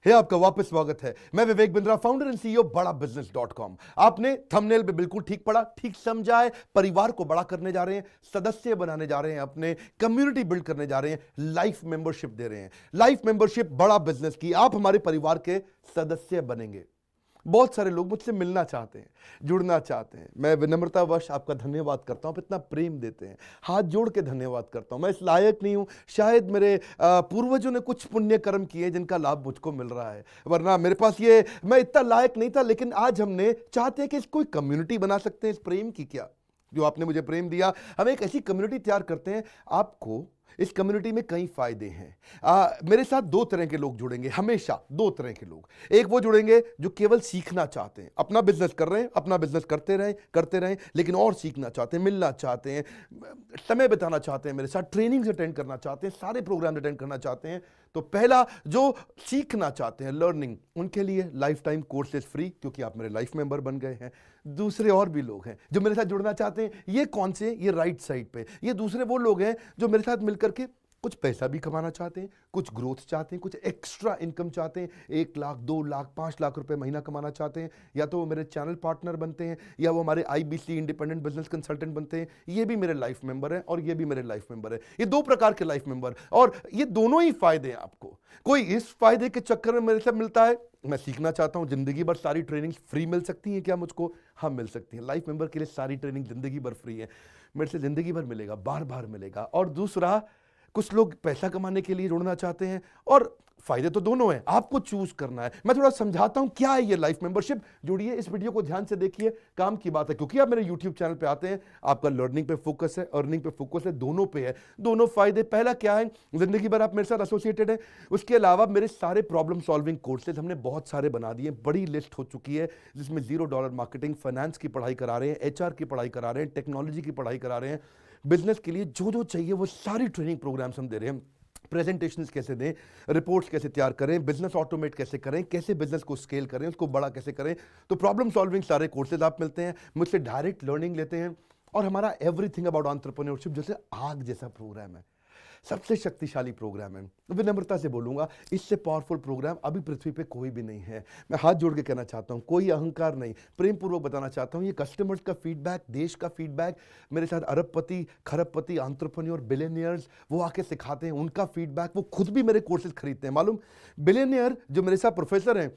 है आपका वापस स्वागत है। मैं Vivek Bindra, founder and CEO बड़ा बिजनेस.com। आपने थंबनेल पे बिल्कुल ठीक पढ़ा, ठीक समझा है। परिवार को बड़ा करने जा रहे हैं, सदस्य बनाने जा रहे हैं, अपने कम्युनिटी बिल्ड करने जा रहे हैं, लाइफ मेंबरशिप दे रहे हैं। लाइफ मेंबरशिप बड़ा बिजनेस की, आप हमारे परिवार के सदस्य बनेंगे। बहुत सारे लोग मुझसे मिलना चाहते हैं, जुड़ना चाहते हैं। मैं विनम्रतावश आपका धन्यवाद करता हूं, आप इतना प्रेम देते हैं, हाथ जोड़ के धन्यवाद करता हूं। मैं इस लायक नहीं हूं, शायद मेरे पूर्वजों ने कुछ पुण्य कर्म किए जिनका लाभ मुझको मिल रहा है, वरना मेरे पास ये मैं इतना लायक नहीं था। लेकिन आज हमने चाहते हैं कि कोई कम्युनिटी बना सकते हैं इस प्रेम की। क्या जो आपने मुझे प्रेम दिया, हम एक ऐसी कम्युनिटी तैयार करते हैं। आपको इस कम्युनिटी में कई फायदे हैं। मेरे साथ दो तरह के लोग जुड़ेंगे, हमेशा दो तरह के लोग। एक वो जुड़ेंगे जो केवल सीखना चाहते हैं, अपना बिजनेस कर रहे हैं, अपना बिजनेस करते रहें, लेकिन और सीखना चाहते हैं, मिलना चाहते हैं, समय बिताना चाहते हैं, मेरे साथ ट्रेनिंग्स अटेंड करना चाहते हैं, सारे प्रोग्राम अटेंड करना चाहते हैं। तो पहला, जो सीखना चाहते हैं, लर्निंग, उनके लिए लाइफ टाइम कोर्सेज फ्री, क्योंकि आप मेरे लाइफ मेंबर बन गए हैं। दूसरे और भी लोग हैं जो मेरे साथ जुड़ना चाहते हैं। ये कौन से? ये राइट साइड पे, ये दूसरे वो लोग हैं जो मेरे साथ मिलकर के कुछ पैसा भी कमाना चाहते हैं, कुछ ग्रोथ चाहते हैं, कुछ एक्स्ट्रा इनकम चाहते हैं। 1 लाख, 2 लाख, 5 लाख रुपए महीना कमाना चाहते हैं। या तो वो मेरे चैनल पार्टनर बनते हैं, या वो हमारे IBC इंडिपेंडेंट बिजनेस कंसल्टेंट बनते हैं। ये भी मेरे लाइफ मेंबर हैं और ये भी मेरे लाइफ मेंबर है। ये दो प्रकार के लाइफ मेंबर, और ये दोनों ही फायदे हैं आपको। कोई इस फायदे के चक्कर में मेरे से मिलता है, मैं सीखना चाहता हूं, जिंदगी भर सारी ट्रेनिंग फ्री मिल सकती है क्या मुझको? हाँ, मिल सकती है। लाइफ मेंबर के लिए सारी ट्रेनिंग जिंदगी भर फ्री है, मेरे से जिंदगी भर मिलेगा, बार बार मिलेगा। और दूसरा, कुछ लोग पैसा कमाने के लिए जुड़ना चाहते हैं, और फायदे तो दोनों हैं, आपको चूज करना है। मैं थोड़ा समझाता हूं क्या है ये लाइफ मेंबरशिप। जुड़िए, इस वीडियो को ध्यान से देखिए, काम की बात है। क्योंकि आप मेरे YouTube चैनल पे आते हैं, आपका लर्निंग पे फोकस है, अर्निंग पे फोकस है, दोनों पे है। दोनों फायदे, पहला क्या है, जिंदगी भर आप मेरे साथ एसोसिएटेड है। उसके अलावा मेरे सारे प्रॉब्लम सॉल्विंग कोर्सेज हमने बहुत सारे बना दिए, बड़ी लिस्ट हो चुकी है, जिसमें $0 मार्केटिंग, फाइनेंस की पढ़ाई करा रहे हैं, HR की पढ़ाई करा रहे हैं, टेक्नोलॉजी की पढ़ाई करा रहे हैं। बिजनेस के लिए जो जो चाहिए वो सारी ट्रेनिंग प्रोग्राम्स हम दे रहे हैं। प्रेजेंटेशंस कैसे दें, रिपोर्ट्स कैसे तैयार करें, बिजनेस ऑटोमेट कैसे करें, कैसे बिजनेस को स्केल करें, उसको बड़ा कैसे करें। तो प्रॉब्लम सॉल्विंग सारे कोर्सेज आप मिलते हैं, मुझसे डायरेक्ट लर्निंग लेते हैं। और हमारा एवरीथिंग अबाउट एंटरप्रेन्योरशिप जैसे आग जैसा प्रोग्राम है, सबसे शक्तिशाली प्रोग्राम है। विनम्रता से बोलूंगा, इससे पावरफुल प्रोग्राम अभी पृथ्वी पे कोई भी नहीं है। मैं हाथ जोड़ के कहना चाहता हूं, कोई अहंकार नहीं, प्रेम पूर्वक बताना चाहता हूं, ये कस्टमर्स का फीडबैक, देश का फीडबैक, मेरे साथ अरबपति, खरबपति, एंटरप्रेन्योर, बिलियनियर्स, वो आके सिखाते हैं, उनका फीडबैक, वो खुद भी मेरे कोर्सेज खरीदते हैं। मालूम, बिलियनियर जो मेरे साथ प्रोफेसर हैं,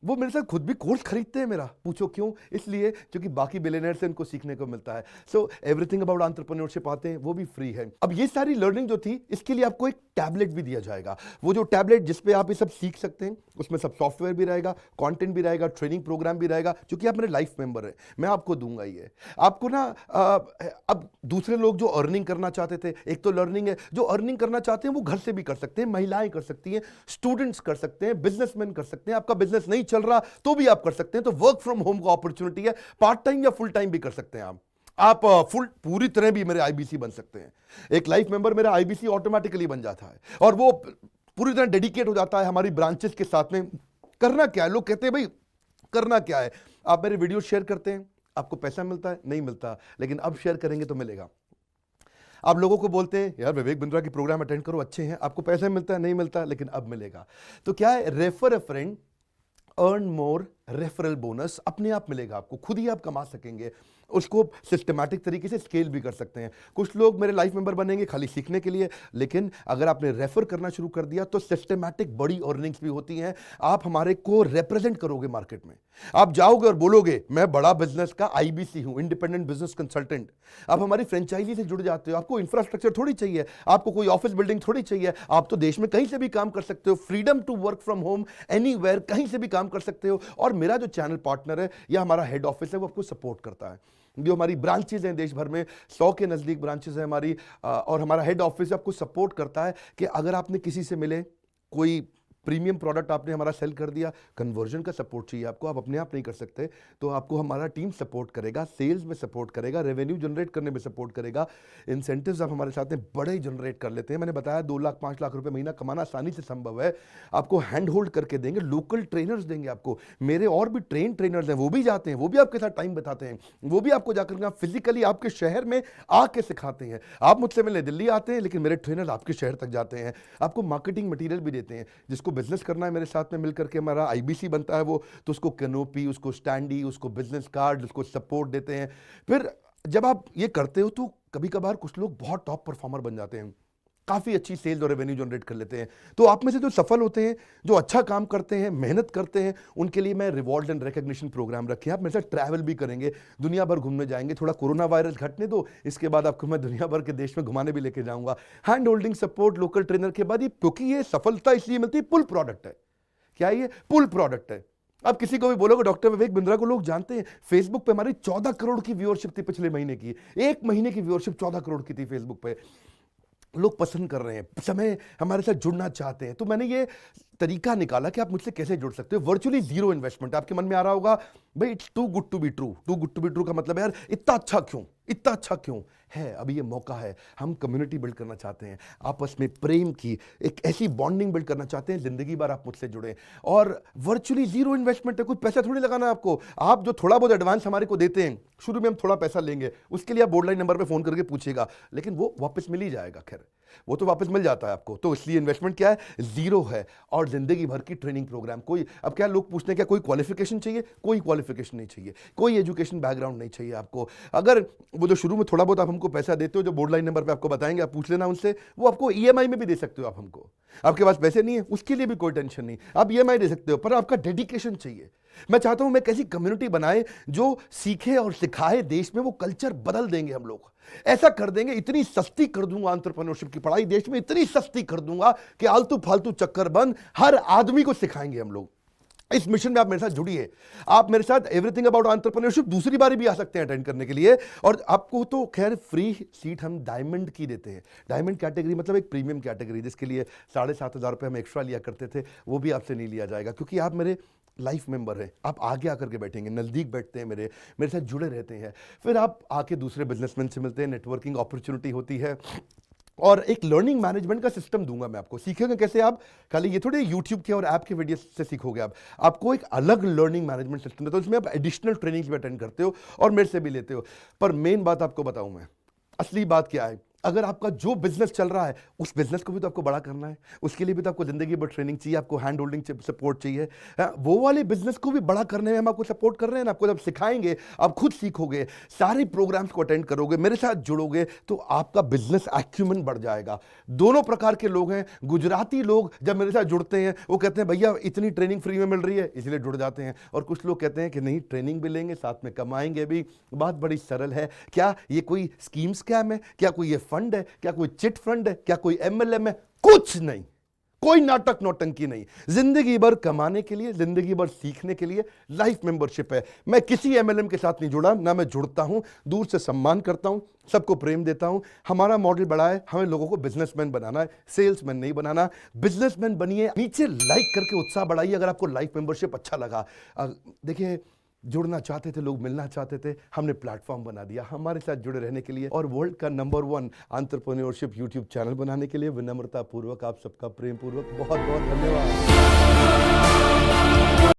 वो मेरे साथ खुद भी कोर्स खरीदते हैं मेरा। पूछो क्यों? इसलिए क्योंकि बाकी बिलियनियर से इनको सीखने को मिलता है। सो एवरीथिंग अबाउट एंटरप्रेन्योरशिप आते हैं, वो भी फ्री है। अब ये सारी लर्निंग जो थी, इसके लिए आपको एक टैबलेट भी दिया जाएगा। वो जो टैबलेट जिसपे आप ये सब सीख सकते हैं, उसमें सब सॉफ्टवेयर भी रहेगा, कंटेंट भी रहेगा, ट्रेनिंग प्रोग्राम भी रहेगा। क्योंकि आप मेरे लाइफ मेंबर हैं, मैं आपको दूंगा ये। आपको ना अब दूसरे लोग जो अर्निंग करना चाहते थे, एक तो लर्निंग है, जो अर्निंग करना चाहते हैं वो घर से भी कर सकते हैं, महिलाएं कर सकती हैं, स्टूडेंट्स कर सकते हैं, बिजनेसमैन कर सकते हैं। आपका बिजनेस नहीं चल रहा तो भी आप कर सकते हैं। तो वर्क फ्रॉम होम का अपॉर्चुनिटी है, पार्ट टाइम या फुल टाइम भी कर सकते हैं आप फुल पूरी तरह भी मेरे IBC बन सकते हैं। एक लाइफ मेंबर मेरा IBC ऑटोमेटिकली बन जाता है, और वो पूरी तरह डेडिकेट हो जाता है हमारी ब्रांचेस के साथ में। करना क्या है, लोग कहते हैं भाई करना क्या है, आप मेरे वीडियो शेयर करते हैं, आपको पैसा मिलता है? नहीं मिलता, लेकिन अब शेयर करेंगे तो मिलेगा। आप लोगों को बोलते हैं यार विवेक बिंद्रा की प्रोग्राम अटेंड करो, अच्छे हैं, आपको पैसा मिलता है? नहीं मिलता, लेकिन अब मिलेगा। तो क्या है, refer a friend, earn more, referral bonus अपने आप मिलेगा आपको, खुद ही आप कमा सकेंगे। उसको सिस्टमैटिक तरीके से स्केल भी कर सकते हैं। कुछ लोग मेरे लाइफ मेंबर बनेंगे खाली सीखने के लिए, लेकिन अगर आपने रेफर करना शुरू कर दिया तो सिस्टमैटिक बड़ी अर्निंग्स भी होती हैं। आप हमारे को रिप्रेजेंट करोगे मार्केट में, आप जाओगे और बोलोगे मैं बड़ा बिजनेस का IBC हूं, इंडिपेंडेंट बिजनेस कंसल्टेंट। आप हमारी फ्रेंचाइजी से जुड़ जाते हो, आपको इंफ्रास्ट्रक्चर थोड़ी चाहिए, आपको कोई ऑफिस बिल्डिंग थोड़ी चाहिए, आप तो देश में कहीं से भी काम कर सकते हो, freedom to work from home, anywhere, कहीं से भी काम कर सकते हो। और मेरा जो चैनल पार्टनर है या हमारा हेड ऑफिस है, वो आपको सपोर्ट करता है। जो हमारी ब्रांचेज हैं देश भर में, 100 के नजदीक ब्रांचेज हैं हमारी, और हमारा हेड ऑफिस आपको सपोर्ट करता है कि अगर आपने किसी से मिले, कोई प्रीमियम प्रोडक्ट आपने हमारा सेल कर दिया, कन्वर्जन का सपोर्ट चाहिए आपको, आप अपने आप नहीं कर सकते, तो आपको हमारा टीम सपोर्ट करेगा, सेल्स में सपोर्ट करेगा, रेवेन्यू जनरेट करने में सपोर्ट करेगा, इंसेंटिव्स आप हमारे साथ में बड़े जनरेट कर लेते हैं। मैंने बताया 2 लाख 5 लाख रुपए महीना कमाना आसानी से संभव है। आपको हैंड होल्ड करके देंगे, लोकल ट्रेनर्स देंगे आपको, मेरे और भी ट्रेनर्स हैं, वो भी जाते हैं, वो भी आपके साथ टाइम बताते हैं, वो भी आपको जाकर फिजिकली आपके शहर में आके सिखाते हैं। आप मुझसे मिलने दिल्ली आते हैं, लेकिन मेरे ट्रेनर आपके शहर तक जाते हैं, आपको मार्केटिंग मटीरियल भी देते हैं, जिसको जिसको बिजनेस करना है मेरे साथ में मिलकर के हमारा आईबीसी बनता है वो, तो उसको कैनोपी, उसको स्टैंडी, उसको बिजनेस कार्ड, उसको सपोर्ट देते हैं। फिर जब आप ये करते हो तो कभी कभार कुछ लोग बहुत टॉप परफॉर्मर बन जाते हैं, काफ़ी अच्छी सेल्स और रेवेन्यू जनरेट कर लेते हैं। तो आप में से जो सफल होते हैं, जो अच्छा काम करते हैं, मेहनत करते हैं, उनके लिए मैं रिवॉर्ड एंड रिकग्निशन प्रोग्राम रखे हैं। आप मेरे साथ ट्रैवल भी करेंगे, दुनिया भर घूमने जाएंगे। थोड़ा कोरोना वायरस घटने दो, इसके बाद आपको मैं दुनिया भर के देश में घुमाने भी लेके जाऊंगा। Hand holding support, local trainer के बाद, ये क्योंकि ये सफलता इसलिए मिलती है, पुल प्रोडक्ट है। क्या ये पुल प्रोडक्ट है? अब किसी को भी बोलोगे डॉक्टर विवेक बिंद्रा को लोग जानते हैं, फेसबुक पे हमारी 14 करोड़ की व्यूअरशिप थी पिछले महीने की। एक महीने की व्यूअरशिप 14 करोड़ की थी फेसबुक पे। लोग पसंद कर रहे हैं, समय हमारे साथ जुड़ना चाहते हैं। तो मैंने ये तरीका निकाला कि आप मुझसे कैसे जुड़ सकते हो। Virtually zero investment. आपके मन में आ रहा होगा भाई it's too good to be true. Too good to be true का मतलब है यार इतना अच्छा क्यों, इतना अच्छा क्यों है? अभी ये मौका है, हम कम्युनिटी बिल्ड करना चाहते हैं, आपस में प्रेम की एक ऐसी बॉन्डिंग बिल्ड करना चाहते हैं, जिंदगी भर आप मुझसे जुड़े। और वर्चुअली जीरो इन्वेस्टमेंट है, कुछ पैसा थोड़ी लगाना है आपको। आप जो थोड़ा बहुत एडवांस हमारे को देते हैं, शुरू में हम थोड़ा पैसा लेंगे, उसके लिए आप बोर्ड लाइन नंबर पे फोन करके पूछिएगा, लेकिन वो वापस मिल ही जाएगा। खैर वो तो वापस मिल जाता है आपको। तो इसलिए इन्वेस्टमेंट क्या है? जीरो है। और जिंदगी भर की ट्रेनिंग प्रोग्राम। कोई अब क्या लोग पूछते हैं क्या कोई क्वालिफिकेशन चाहिए? कोई क्वालिफिकेशन नहीं चाहिए, कोई एजुकेशन बैकग्राउंड नहीं चाहिए आपको। अगर वो जो शुरू में थोड़ा बहुत आप हमको पैसा देते हो, जो बोर्ड लाइन नंबर पे आपको बताएंगे, आप पूछ लेना उनसे, वो आपको ईएमआई में भी दे सकते हो आप हमको। आपके पास पैसे नहीं है उसके लिए भी कोई टेंशन नहीं, आप ईएमआई दे सकते हो, पर आपका डेडिकेशन चाहिए। मैं चाहता हूं मैं कैसी कम्युनिटी बनाए जो सीखे और सिखाए, देश में वो कल्चर बदल देंगे हम लोग। ऐसा कर देंगे, इतनी सस्ती कर दूंगा एंटरप्रेन्योरशिप की पढ़ाई देश में, इतनी सस्ती कर दूंगा कि आलतू फालतू चक्कर बंद, हर आदमी को सिखाएंगे हम लोग। इस मिशन में आप मेरे साथ जुड़िए। आप मेरे साथ एवरीथिंग अबाउट एंटरप्रेन्योरशिप दूसरी बारी भी आ सकते हैं अटेंड करने के लिए। और आपको तो खैर फ्री सीट हम डायमंड की देते हैं। डायमंड कैटेगरी मतलब एक प्रीमियम कैटेगरी, जिसके लिए 7,500 रुपये हम एक्स्ट्रा लिया करते थे, वो भी आपसे नहीं लिया जाएगा, क्योंकि आप मेरे लाइफ मेंबर है। आप आगे आकर के बैठेंगे, नज़दीक बैठते हैं, मेरे साथ जुड़े रहते हैं। फिर आप आके दूसरे बिजनेसमैन से मिलते हैं, नेटवर्किंग अपॉर्चुनिटी होती है। और एक लर्निंग मैनेजमेंट का सिस्टम दूंगा मैं आपको। सीखेंगे कैसे? आप खाली ये थोड़े यूट्यूब के और ऐप के वीडियो से सीखोगे, आप आपको एक अलग लर्निंग मैनेजमेंट सिस्टम है। तो इसमें आप एडिशनल ट्रेनिंग्स भी अटेंड करते हो और मेरे से भी लेते हो। पर मेन बात आपको बताऊं मैं, असली बात क्या है, अगर आपका जो बिजनेस चल रहा है उस बिजनेस को भी तो आपको बड़ा करना है, उसके लिए भी तो आपको जिंदगी भर ट्रेनिंग चाहिए, आपको हैंड होल्डिंग सपोर्ट चाहिए। वो वाले बिजनेस को भी बड़ा करने में हम आपको सपोर्ट कर रहे हैं ना। आपको जब सिखाएंगे, आप खुद सीखोगे, सारे प्रोग्राम्स को अटेंड करोगे, मेरे साथ जुड़ोगे, तो आपका बिजनेस एक्यूमेंट बढ़ जाएगा। दोनों प्रकार के लोग हैं। गुजराती लोग जब मेरे साथ जुड़ते हैं वो कहते हैं भैया इतनी ट्रेनिंग फ्री में मिल रही है, इसलिए जुड़ जाते हैं। और कुछ लोग कहते हैं कि नहीं, ट्रेनिंग भी लेंगे, साथ में कमाएंगे भी। बात बड़ी सरल है। क्या ये कोई स्कीम स्कैम है? क्या कोई ये फंड है? क्या कोई चिट फंड है? क्या कोई एमएलएम है? कुछ नहीं, कोई नाटक नौटंकी नहीं। जिंदगी भर कमाने के लिए, जिंदगी भर सीखने के लिए लाइफ मेंबरशिप है। मैं किसी एमएलएम के साथ नहीं जुड़ा, ना मैं जुड़ता हूं। दूर से सम्मान करता हूं, सबको प्रेम देता हूं। हमारा मॉडल बड़ा है, हमें लोगों को बिजनेसमैन बनाना है, सेल्समैन नहीं बनाना। बिजनेसमैन बनिए। नीचे लाइक करके उत्साह बढ़ाइए अगर आपको लाइफ मेंबरशिप अच्छा लगा। देखिए, जुड़ना चाहते थे लोग, मिलना चाहते थे, हमने प्लेटफॉर्म बना दिया हमारे साथ जुड़े रहने के लिए। और वर्ल्ड का नंबर 1 एंटरप्रेन्योरशिप यूट्यूब चैनल बनाने के लिए विनम्रता पूर्वक आप सबका प्रेम पूर्वक बहुत बहुत धन्यवाद।